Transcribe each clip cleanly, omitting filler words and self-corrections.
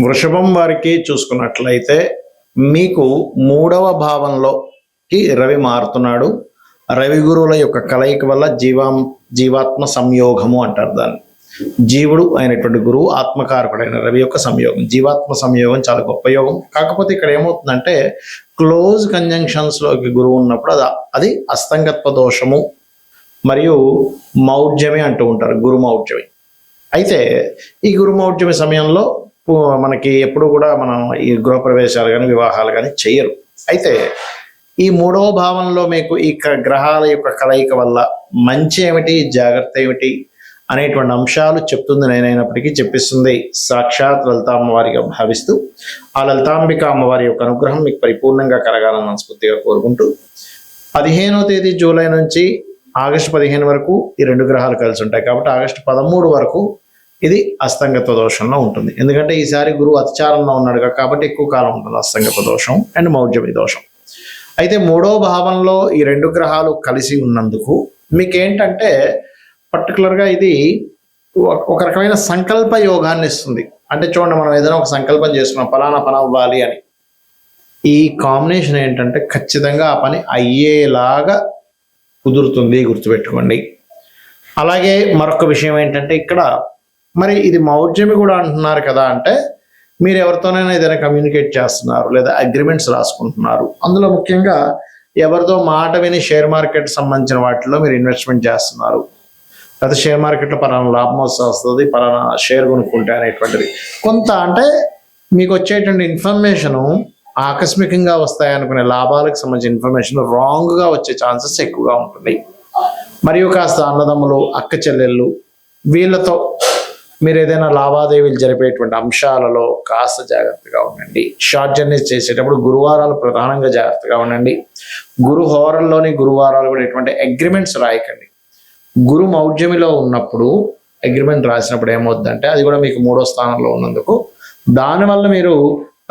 వృషభం వారికి చూసుకున్నట్లయితే మీకు 3వ భావంలోకి రవి మారుతున్నాడు. రవి గురువుల యొక్క కలయిక వల్ల జీవాత్మ సంయోగము అంటారు దాన్ని. జీవుడు అయినటువంటి గురువు, ఆత్మకారకుడైన రవి యొక్క సంయోగం, జీవాత్మ సంయోగం చాలా గొప్ప యోగం. కాకపోతే ఇక్కడ ఏమవుతుందంటే క్లోజ్ కంజంక్షన్స్లోకి గురువు ఉన్నప్పుడు అది అస్తంగత్వ దోషము మరియు మౌఢ్యమి అంటూ ఉంటారు, గురు మౌఢ్యమి. అయితే ఈ గురు మౌఢ్యమి సమయంలో మనకి ఎప్పుడు కూడా మనం ఈ గృహప్రవేశాలు కానీ వివాహాలు కానీ చెయ్యరు. అయితే ఈ 3వ భావంలో మీకు ఈ గ్రహాల యొక్క కలయిక వల్ల మంచి ఏమిటి, జాగ్రత్త ఏమిటి అనేటువంటి అంశాలు చెప్తుంది నేనైనప్పటికీ చెప్పిస్తుంది సాక్షాత్ లలిత అమ్మవారిగా భావిస్తూ, ఆ లలితాంబిక అమ్మవారి యొక్క అనుగ్రహం మీకు పరిపూర్ణంగా కలగాలని మనస్ఫూర్తిగా కోరుకుంటూ, 15వ తేదీ జూలై నుంచి ఆగస్టు 15 వరకు ఈ 2 గ్రహాలు కలిసి ఉంటాయి. కాబట్టి ఆగస్టు 13 వరకు ఇది అస్తంగత్వ దోషంలో ఉంటుంది. ఎందుకంటే ఈసారి గురువు అతిచారంలో ఉన్నాడు కాబట్టి ఎక్కువ కాలం ఉంటుంది అస్తంగత్వ దోషం అండ్ మౌఢ్యమి దోషం. అయితే 3వ భావంలో ఈ 2 గ్రహాలు కలిసి ఉన్నందుకు మీకేంటంటే పర్టికులర్గా ఇది ఒక రకమైన సంకల్ప యోగాన్ని ఇస్తుంది. అంటే చూడండి, మనం ఏదైనా ఒక సంకల్పం చేసుకున్నాం, ఫలానా పని అవ్వాలి అని. ఈ కాంబినేషన్ ఏంటంటే ఖచ్చితంగా ఆ పని అయ్యేలాగా కుదురుతుంది, గుర్తుపెట్టుకోండి. అలాగే మరొక విషయం ఏంటంటే ఇక్కడ మరి ఇది మౌఢ్యమి కూడా అంటున్నారు కదా, అంటే మీరు ఎవరితోనైనా ఏదైనా కమ్యూనికేట్ చేస్తున్నారు లేదా అగ్రిమెంట్స్ రాసుకుంటున్నారు. అందులో ముఖ్యంగా ఎవరితో మాట విని షేర్ మార్కెట్ సంబంధించిన వాటిలో మీరు ఇన్వెస్ట్మెంట్ చేస్తున్నారు, లేదా షేర్ మార్కెట్లో పలానా లాభం వస్తుంది, పలానా షేర్ కొనుక్కుంటే అనేటువంటిది కొంత, అంటే మీకు వచ్చేటువంటి ఇన్ఫర్మేషను ఆకస్మికంగా వస్తాయనుకునే లాభాలకు సంబంధించిన ఇన్ఫర్మేషన్ రాంగ్గా వచ్చే ఛాన్సెస్ ఎక్కువగా ఉంటుంది. మరియు కాస్త అన్నదమ్ములు, అక్క చెల్లెళ్ళు వీళ్ళతో మీరు ఏదైనా లావాదేవీలు జరిపేటువంటి అంశాలలో కాస్త జాగ్రత్తగా ఉండండి. షార్ట్ జర్నీస్ చేసేటప్పుడు గురువారాలు ప్రధానంగా జాగ్రత్తగా ఉండండి. గురు హోరల్లోని గురువారాలు కూడా ఎటువంటి అగ్రిమెంట్స్ రాయకండి. గురు మౌఢ్యమిలో ఉన్నప్పుడు అగ్రిమెంట్ రాసినప్పుడు ఏమవుతుందంటే అది కూడా మీకు 3వ స్థానంలో ఉన్నందుకు దానివల్ల మీరు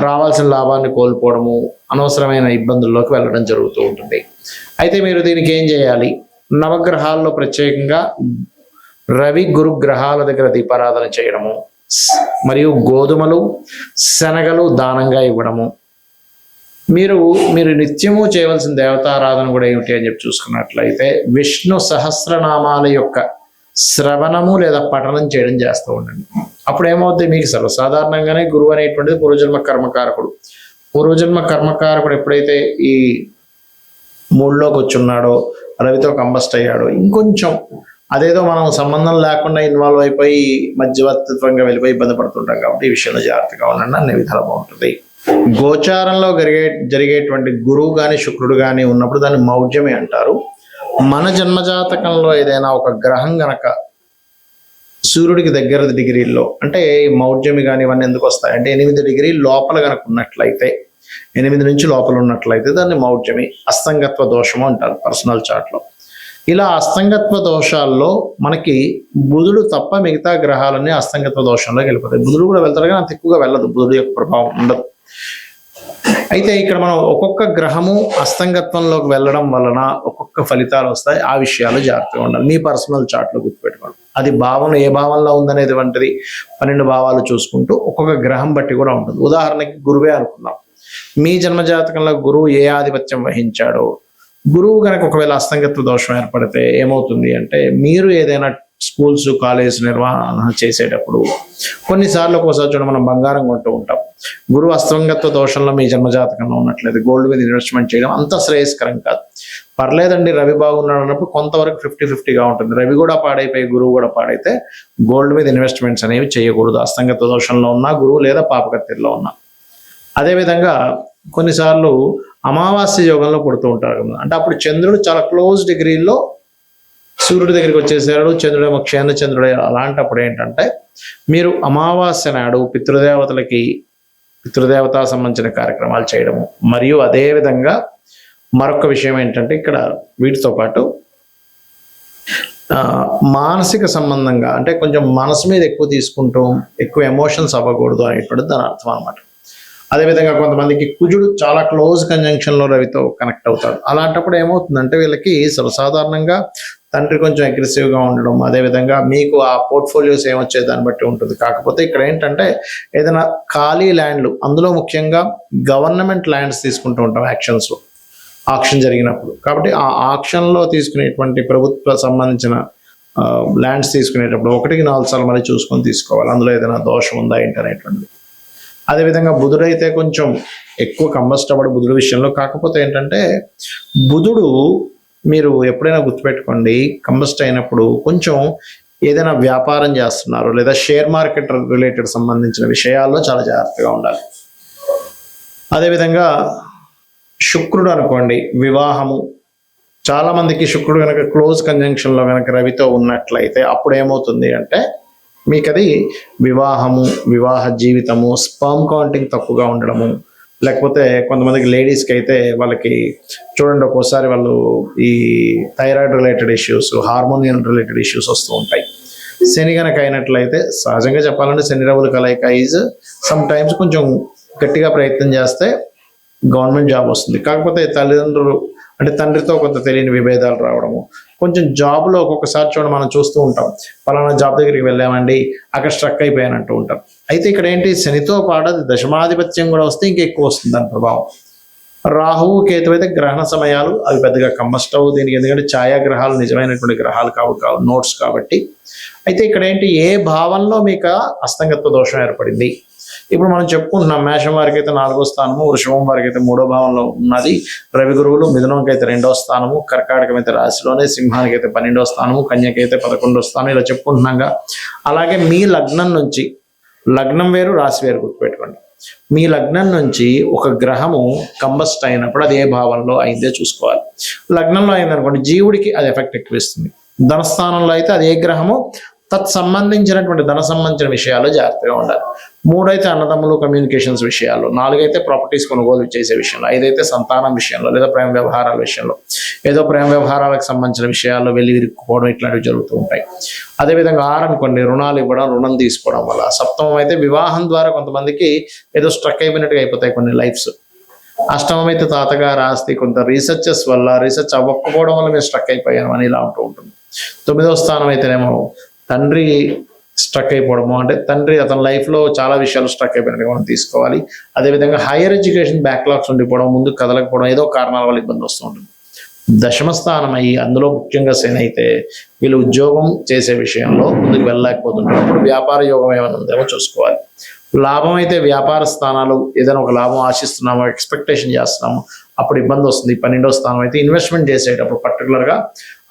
రావాల్సిన లాభాన్ని కోల్పోవడము, అనవసరమైన ఇబ్బందుల్లోకి వెళ్ళడం జరుగుతూ ఉంటుంది. అయితే మీరు దీనికి ఏం చేయాలి, నవగ్రహాల్లో ప్రత్యేకంగా రవి గురు గ్రహాల దగ్గర దీపారాధన చేయడము, మరియు గోధుమలు శనగలు దానంగా ఇవ్వడము. మీరు నిత్యము చేయవలసిన దేవతారాధన కూడా ఏమిటి అని చెప్పి చూసుకున్నట్లయితే విష్ణు సహస్రనామాల యొక్క శ్రవణము లేదా పఠనం చేయడం చేస్తూ ఉండండి. అప్పుడు ఏమవుతుంది, మీకు సర్వసాధారణంగానే గురువు అనేటువంటిది పూర్వజన్మ కర్మకారకుడు. పూర్వజన్మ కర్మకారకుడు ఎప్పుడైతే ఈ 3లోకి వచ్చున్నాడో, రవితో కంబస్ట్ అయ్యాడో, ఇంకొంచెం అదేదో మనం సంబంధం లేకుండా ఇన్వాల్వ్ అయిపోయి మధ్యవర్తిత్వంగా వెళ్ళిపోయి ఇబ్బంది పడుతుంటాం. కాబట్టి ఈ విషయంలో జాగ్రత్తగా ఉండండి, అన్ని విధాలు బాగుంటుంది. గోచారంలో జరిగేటువంటి గురువు కానీ శుక్రుడు కానీ ఉన్నప్పుడు దాన్ని మౌఢ్యమి అంటారు. మన జన్మజాతకంలో ఏదైనా ఒక గ్రహం గనక సూర్యుడికి దగ్గర డిగ్రీల్లో, అంటే మౌఢ్యమి కానీ ఇవన్నీ ఎందుకు వస్తాయి అంటే 8 డిగ్రీల లోపల కనుక ఉన్నట్లయితే, 8 నుంచి లోపల ఉన్నట్లయితే దాన్ని మౌఢ్యమి, అస్తంగత్వ దోషము అంటారు పర్సనల్ చార్ట్లో. ఇలా అస్తంగత్వ దోషాల్లో మనకి బుధుడు తప్ప మిగతా గ్రహాలన్నీ అస్తంగత్వ దోషంలోకి వెళ్ళిపోతాయి. బుధుడు కూడా వెళ్తారు కానీ అంత ఎక్కువగా వెళ్ళదు, బుధుడు యొక్క ప్రభావం ఉండదు. అయితే ఇక్కడ మనం ఒక్కొక్క గ్రహము అస్తంగత్వంలోకి వెళ్ళడం వలన ఒక్కొక్క ఫలితాలు వస్తాయి. ఆ విషయాలు జాగ్రత్తగా ఉండాలి. మీ పర్సనల్ చార్ట్లో గుర్తుపెట్టుకోండి. అది భావం ఏ భావంలో ఉందనేది వంటిది 12 భావాలు చూసుకుంటూ ఒక్కొక్క గ్రహం బట్టి కూడా ఉంటుంది. ఉదాహరణకి గురువే అనుకున్నాం, మీ జన్మజాతకంలో గురువు ఏ ఆధిపత్యం వహించాడో, గురువు కనుక ఒకవేళ అస్తంగత్వ దోషం ఏర్పడితే ఏమవుతుంది అంటే మీరు ఏదైనా స్కూల్స్ కాలేజ్ నిర్వహణ చేసేటప్పుడు కొన్నిసార్లు ఒక్కోసారి చూడ మనం బంగారం కొంటూ ఉంటాం. గురువు అస్తంగత్వ దోషంలో మీ జన్మజాతకంలో ఉన్నట్లయితే గోల్డ్ మీద ఇన్వెస్ట్మెంట్ చేయడం అంత శ్రేయస్కరం కాదు. పర్లేదండి, రవి బాగున్నాడు అన్నప్పుడు కొంతవరకు 50-50గా ఉంటుంది. రవి కూడా పాడైపోయి గురువు కూడా పాడైతే గోల్డ్ మీద ఇన్వెస్ట్మెంట్స్ అనేవి చేయకూడదు, అస్తంగత్వ దోషంలో ఉన్నా గురువు లేదా పాపకత్తిలో ఉన్నా. అదేవిధంగా కొన్నిసార్లు అమావాస్య యోగంలో పుడుతూ ఉంటారు కదా, అంటే అప్పుడు చంద్రుడు చాలా క్లోజ్ డిగ్రీల్లో సూర్యుడి దగ్గరికి వచ్చేసాడు, చంద్రుడేమో క్షేణ చంద్రుడే. అలాంటప్పుడు ఏంటంటే మీరు అమావాస్య నాడు పితృదేవతా సంబంధించిన కార్యక్రమాలు చేయడము, మరియు అదేవిధంగా మరొక విషయం ఏంటంటే ఇక్కడ వీటితో పాటు మానసిక సంబంధంగా, అంటే కొంచెం మనసు మీద ఎక్కువ తీసుకుంటూ ఎక్కువ ఎమోషన్స్ అవ్వకూడదు అనేటువంటి దాని అర్థం అనమాట. అదేవిధంగా కొంతమందికి కుజుడు చాలా క్లోజ్ కంజంక్షన్లో రవితో కనెక్ట్ అవుతాడు. అలాంటప్పుడు ఏమవుతుందంటే వీళ్ళకి సర్వసాధారణంగా తండ్రి కొంచెం అగ్రెసివ్గా ఉండడం, అదేవిధంగా మీకు ఆ పోర్ట్ఫోలియోస్ ఏమొచ్చే దాన్ని బట్టి ఉంటుంది. కాకపోతే ఇక్కడ ఏంటంటే ఏదైనా ఖాళీ ల్యాండ్లు, అందులో ముఖ్యంగా గవర్నమెంట్ ల్యాండ్స్ తీసుకుంటూ ఉంటాం యాక్షన్స్లో, ఆక్షన్ జరిగినప్పుడు. కాబట్టి ఆ ఆక్షన్లో తీసుకునేటువంటి ప్రభుత్వ సంబంధించిన ల్యాండ్స్ తీసుకునేటప్పుడు 1-4 సార్లు మళ్ళీ చూసుకొని తీసుకోవాలి, అందులో ఏదైనా దోషం ఉందా ఏంటి అనేటువంటిది. అదేవిధంగా బుధుడైతే కొంచెం ఎక్కువ కంబస్ట్ అవ్వడు బుధుడు విషయంలో. కాకపోతే ఏంటంటే బుధుడు మీరు ఎప్పుడైనా గుర్తుపెట్టుకోండి, కంబస్ట్ అయినప్పుడు కొంచెం ఏదైనా వ్యాపారం చేస్తున్నారు లేదా షేర్ మార్కెట్ రిలేటెడ్ సంబంధించిన విషయాల్లో చాలా జాగ్రత్తగా ఉండాలి. అదేవిధంగా శుక్రుడు అనుకోండి, వివాహము, చాలామందికి శుక్రుడు కనుక క్లోజ్ కంజంక్షన్లో కనుక రవితో ఉన్నట్లయితే అప్పుడు ఏమవుతుంది అంటే మీకు అది వివాహము, వివాహ జీవితము, స్పర్మ్ కౌంటింగ్ తక్కువగా ఉండడము, లేకపోతే కొంతమందికి లేడీస్కి అయితే వాళ్ళకి చూడండి ఒక్కోసారి వాళ్ళు ఈ thyroid related issues, హార్మోనియల్ related issues వస్తూ ఉంటాయి. శని కనుక అయినట్లయితే సహజంగా చెప్పాలంటే శని రవుల కలయిక ఈజ్ సమ్ టైమ్స్ కొంచెం గట్టిగా ప్రయత్నం చేస్తే గవర్నమెంట్ జాబ్ వస్తుంది. కాకపోతే తల్లిదండ్రులు అంటే తండ్రితో కొంత తెలియని విభేదాలు రావడము, కొంచెం జాబ్లో ఒక్కొక్కసారి చూడండి మనం చూస్తూ ఉంటాం, పలానా జాబ్ దగ్గరికి వెళ్ళామండి అక్కడ స్ట్రక్ అయిపోయానంటూ ఉంటాం. అయితే ఇక్కడ ఏంటి, శనితో పాటు అది దశమాధిపత్యం కూడా వస్తే ఇంకా ఎక్కువ వస్తుంది దాని ప్రభావం. రాహువు కేతు అయితే గ్రహణ సమయాలు అవి పెద్దగా కంబస్ట్ అవ్వు దీనికి, ఎందుకంటే ఛాయాగ్రహాలు నిజమైనటువంటి గ్రహాలు కావు నోట్స్ కాబట్టి. అయితే ఇక్కడ ఏంటి, ఏ భావంలో మీకు అస్తంగత్వ దోషం ఏర్పడింది. ఇప్పుడు మనం చెప్పుకుంటున్నాం, మేషం వారికి అయితే 4వ స్థానము, వృషభం వారికి అయితే 3వ భావంలో ఉన్నది రవి గురువులు, మిథునంకి అయితే 2వ స్థానము, కర్కాటకం అయితే రాశిలోనే, సింహానికి అయితే 12వ స్థానము, కన్యకి అయితే 11వ స్థానం, ఇలా చెప్పుకుంటున్నాగా. అలాగే మీ లగ్నం నుంచి, లగ్నం వేరు రాశి వేరు గుర్తుపెట్టుకోండి, మీ లగ్నం నుంచి ఒక గ్రహము కంబస్ట్ అయినప్పుడు అది ఏ భావంలో అయిందే చూసుకోవాలి. లగ్నంలో అయిందనుకోండి జీవుడికి అది ఎఫెక్ట్ ఎక్కువ ఇస్తుంది. ధనస్థానంలో అయితే అది ఏ గ్రహము సంబంధించినటువంటి ధన సంబంధించిన విషయాల్లో జాగ్రత్తగా ఉండాలి. 3 అయితే అన్నదమ్ములు కమ్యూనికేషన్స్ విషయాల్లో, 4 అయితే ప్రాపర్టీస్ కొనుగోలు చేసే విషయంలో, 5 అయితే సంతానం విషయంలో లేదా ప్రేమ వ్యవహారాల విషయంలో, ఏదో ప్రేమ వ్యవహారాలకు సంబంధించిన విషయాల్లో వెళ్ళి విరుక్కుపోవడం ఇట్లాంటివి జరుగుతూ ఉంటాయి. అదేవిధంగా 6 అనుకోండి, రుణాలు ఇవ్వడం, రుణం తీసుకోవడం వల్ల. 7వ అయితే వివాహం ద్వారా కొంతమందికి ఏదో స్ట్రక్ అయిపోయినట్టుగా అయిపోతాయి కొన్ని లైఫ్స్. 8వ అయితే తాతగారు ఆస్తి, కొంత రీసెర్చెస్ వల్ల రీసెర్చ్ అవ్వకపోవడం వల్ల మీరు స్ట్రక్ అయిపోయాను అని ఇలా ఉంటూ ఉంటుంది. 9వ స్థానం అయితేనేమో తండ్రి స్ట్రక్ అయిపోవడము, అంటే తండ్రి అతని లైఫ్లో చాలా విషయాలు స్ట్రక్ అయిపోయినట్టుగా మనం తీసుకోవాలి. అదేవిధంగా హైయర్ ఎడ్యుకేషన్ బ్యాక్లాగ్స్ ఉండిపోవడం, ముందు కదలకపోవడం, ఏదో కారణాల వల్ల ఇబ్బంది వస్తూ ఉంటుంది. 10వ స్థానం అయ్యి అందులో ముఖ్యంగా శని అయితే వీళ్ళు ఉద్యోగం చేసే విషయంలో ముందుకు వెళ్ళలేకపోతుంటారు. అప్పుడు వ్యాపార యోగం ఏమైనా ఉందేమో చూసుకోవాలి. లాభం అయితే వ్యాపార స్థానాలు ఏదైనా ఒక లాభం ఆశిస్తున్నామో, ఎక్స్పెక్టేషన్ చేస్తున్నాము, అప్పుడు ఇబ్బంది వస్తుంది. 12వ స్థానం అయితే ఇన్వెస్ట్మెంట్ చేసేటప్పుడు పర్టికులర్గా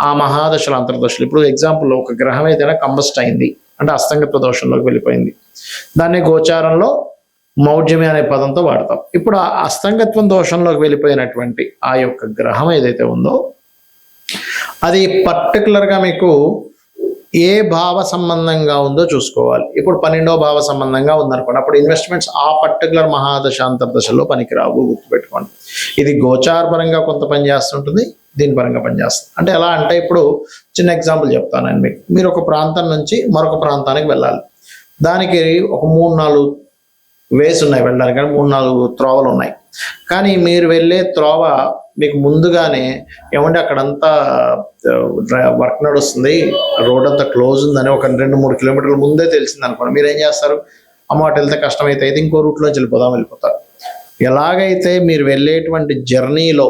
ఆ మహాదశలు, అంతర్దశలు. ఇప్పుడు ఎగ్జాంపుల్ ఒక గ్రహం ఏదైనా కంబస్ట్ అయింది అంటే అస్తంగత్వ దోషంలోకి వెళ్ళిపోయింది, దాన్ని గోచారంలో మౌఢ్యమి అనే పదంతో వాడతాం. ఇప్పుడు ఆ అస్తంగత్వం దోషంలోకి వెళ్ళిపోయినటువంటి ఆ యొక్క గ్రహం ఏదైతే ఉందో అది పర్టికులర్గా మీకు ఏ భావ సంబంధంగా ఉందో చూసుకోవాలి. ఇప్పుడు 12వ భావ సంబంధంగా ఉందనుకోండి, అప్పుడు ఇన్వెస్ట్మెంట్స్ ఆ పర్టికులర్ మహాదశ అంతర్దశలో పనికిరావు, గుర్తుపెట్టుకోండి. ఇది గోచార పరంగా కొంత పని చేస్తుంటుంది, దీని పరంగా పనిచేస్తుంది. అంటే ఎలా అంటే ఇప్పుడు చిన్న ఎగ్జాంపుల్ చెప్తానండి మీకు. మీరు ఒక ప్రాంతం నుంచి మరొక ప్రాంతానికి వెళ్ళాలి, దానికి ఒక 3-4 వేస్ ఉన్నాయి వెళ్ళడానికి, కానీ 3-4 త్రోవలు ఉన్నాయి. కానీ మీరు వెళ్ళే త్రోవ మీకు ముందుగానే ఏమంటే అక్కడంతా వర్క్ నడుస్తుంది, రోడ్ అంతా క్లోజ్ ఉందని ఒక 2-3 కిలోమీటర్ల ముందే తెలిసింది అనుకోండి, మీరు ఏం చేస్తారు, అమ్మ అటు వెళ్తే కష్టమైతే అయితే ఇంకో రూట్లోంచి వెళ్ళిపోతారు. ఎలాగైతే మీరు వెళ్ళేటువంటి జర్నీలో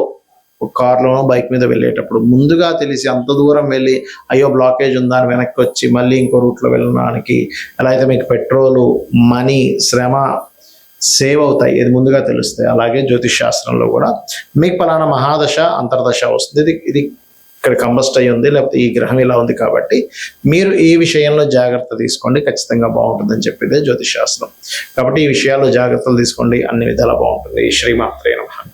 కార్లోనో బైక్ మీద వెళ్ళేటప్పుడు ముందుగా తెలిసి అంత దూరం వెళ్ళి అయ్యో బ్లాకేజ్ ఉందా అని వెనక్కి వచ్చి మళ్ళీ ఇంకో రూట్లో వెళ్ళడానికి ఎలా అయితే మీకు పెట్రోలు, మనీ, శ్రమ సేవ్ అవుతాయి, ఇది ముందుగా తెలుస్తాయి. అలాగే జ్యోతిష్ శాస్త్రంలో కూడా మీకు పలానా మహాదశ అంతర్దశ వస్తుంది, ఇది ఇక్కడ కంబస్ట్ అయ్యి ఉంది, లేకపోతే ఈ గ్రహం ఇలా ఉంది, కాబట్టి మీరు ఈ విషయంలో జాగ్రత్త తీసుకోండి, ఖచ్చితంగా బాగుంటుందని చెప్పేదే జ్యోతిష్ శాస్త్రం. కాబట్టి ఈ విషయాల్లో జాగ్రత్తలు తీసుకోండి, అన్ని విధాలా బాగుంటుంది. శ్రీమాత్రే నమః.